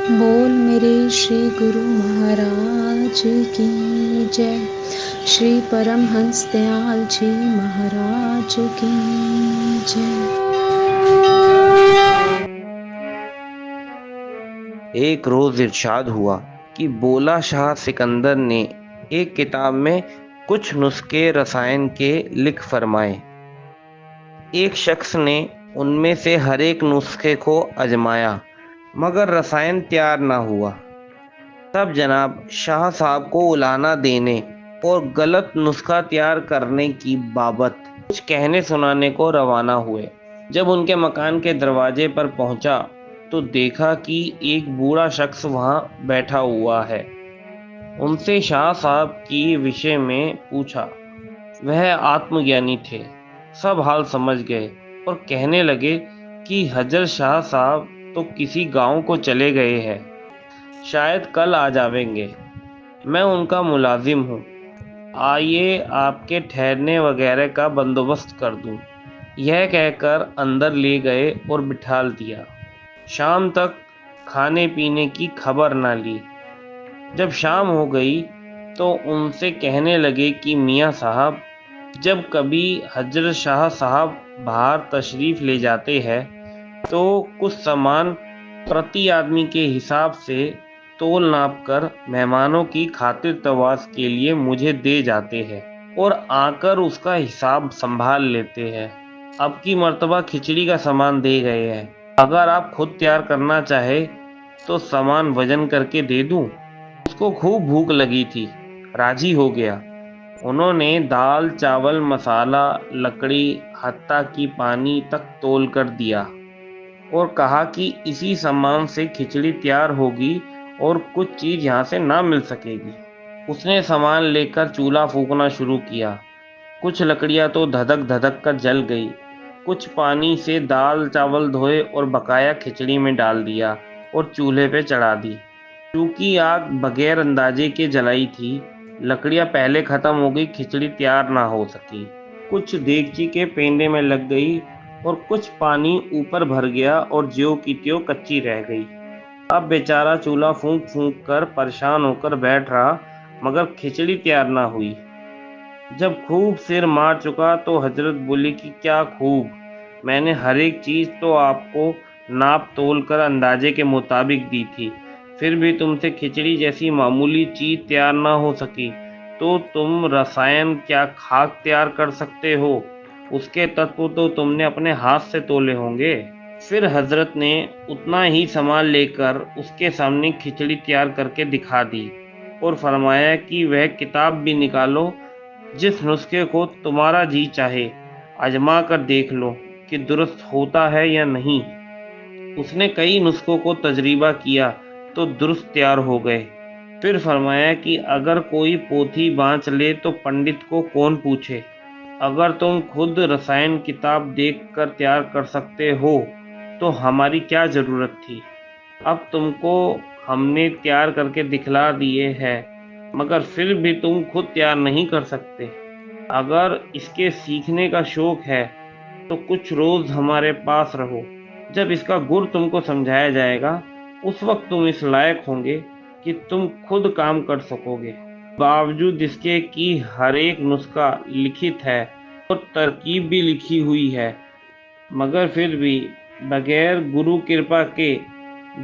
बोल मेरे श्री गुरु महाराज की जय। श्री परमहंस दयाल जी महाराज की जय। एक रोज इरशाद हुआ कि बोला शाह सिकंदर ने एक किताब में कुछ नुस्खे रसायन के लिख फरमाए। एक शख्स ने उनमें से हर एक नुस्खे को आजमाया, मगर रसायन तैयार ना हुआ। तब जनाब शाह साहब को उलाहना देने और गलत नुस्खा तैयार करने की बाबत कुछ कहने सुनाने को रवाना हुए। जब उनके मकान के दरवाजे पर पहुंचा तो देखा कि एक बूढ़ा शख्स वहां बैठा हुआ है। उनसे शाह साहब की विषय में पूछा। वह आत्मज्ञानी थे, सब हाल समझ गए और कहने लगे कि हजरत शाह साहब तो किसी गांव को चले गए हैं, शायद कल आ जावेंगे। मैं उनका मुलाजिम हूँ, आइए आपके ठहरने वगैरह का बंदोबस्त कर दूँ। यह कहकर अंदर ले गए और बिठा दिया। शाम तक खाने पीने की खबर न ली। जब शाम हो गई तो उनसे कहने लगे कि मियाँ साहब, जब कभी हजरत शाह साहब बाहर तशरीफ़ ले जाते हैं तो कुछ सामान प्रति आदमी के हिसाब से तोल नाप कर मेहमानों की खातिर तवाज़ के लिए मुझे दे जाते हैं और आकर उसका हिसाब संभाल लेते हैं। अब की मर्तबा खिचड़ी का सामान दे गए हैं, अगर आप खुद तैयार करना चाहे तो सामान वजन करके दे दूं। उसको खूब भूख लगी थी, राजी हो गया। उन्होंने दाल चावल मसाला लकड़ी हत्ता की पानी तक तोल कर दिया और कहा कि इसी सामान से खिचड़ी तैयार होगी और कुछ चीज़ यहाँ से ना मिल सकेगी। उसने सामान लेकर चूल्हा फूंकना शुरू किया। कुछ लकड़ियाँ तो धधक धधक कर जल गई। कुछ पानी से दाल चावल धोए और बकाया खिचड़ी में डाल दिया और चूल्हे पे चढ़ा दी। चूँकि आग बगैर अंदाजे के जलाई थी, लकड़ियाँ पहले ख़त्म हो गई, खिचड़ी तैयार ना हो सकी। कुछ देगची के पेंदे में लग गई और कुछ पानी ऊपर भर गया और ज्यों की त्यों कच्ची रह गई। अब बेचारा चूल्हा फूंक फूंक कर परेशान होकर बैठ रहा, मगर खिचड़ी तैयार ना हुई। जब खूब सिर मार चुका तो हजरत बोली कि क्या खूब, मैंने हर एक चीज़ तो आपको नाप तोल कर अंदाजे के मुताबिक दी थी, फिर भी तुमसे खिचड़ी जैसी मामूली चीज़ तैयार ना हो सकी, तो तुम रसायन क्या खाक तैयार कर सकते हो? उसके तत्व तो तुमने अपने हाथ से तोले होंगे। फिर हजरत ने उतना ही सामान लेकर उसके सामने खिचड़ी तैयार करके दिखा दी और फरमाया कि वह किताब भी निकालो, जिस नुस्खे को तुम्हारा जी चाहे आजमा कर देख लो कि दुरुस्त होता है या नहीं। उसने कई नुस्खों को तजरीबा किया तो दुरुस्त तैयार हो गए। फिर फरमाया कि अगर कोई पोथी बाँच ले तो पंडित को कौन पूछे। अगर तुम खुद रसायन किताब देखकर तैयार कर सकते हो तो हमारी क्या ज़रूरत थी। अब तुमको हमने तैयार करके दिखला दिए हैं, मगर फिर भी तुम खुद तैयार नहीं कर सकते। अगर इसके सीखने का शौक है तो कुछ रोज़ हमारे पास रहो। जब इसका गुर तुमको समझाया जाएगा, उस वक्त तुम इस लायक होंगे कि तुम खुद काम कर सकोगे। बावजूद इसके कि हर एक नुस्खा लिखित है और तरकीब भी लिखी हुई है, मगर फिर भी बगैर गुरु कृपा के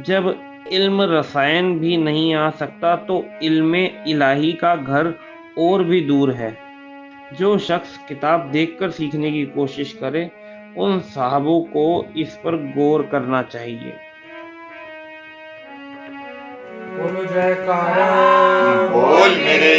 जब इल्म रसायन भी नहीं आ सकता तो इल्म इलाही का घर और भी दूर है। जो शख्स किताब देखकर सीखने की कोशिश करे, उन साहबों को इस पर गौर करना चाहिए। बोलो जयकारा। बोल मेरे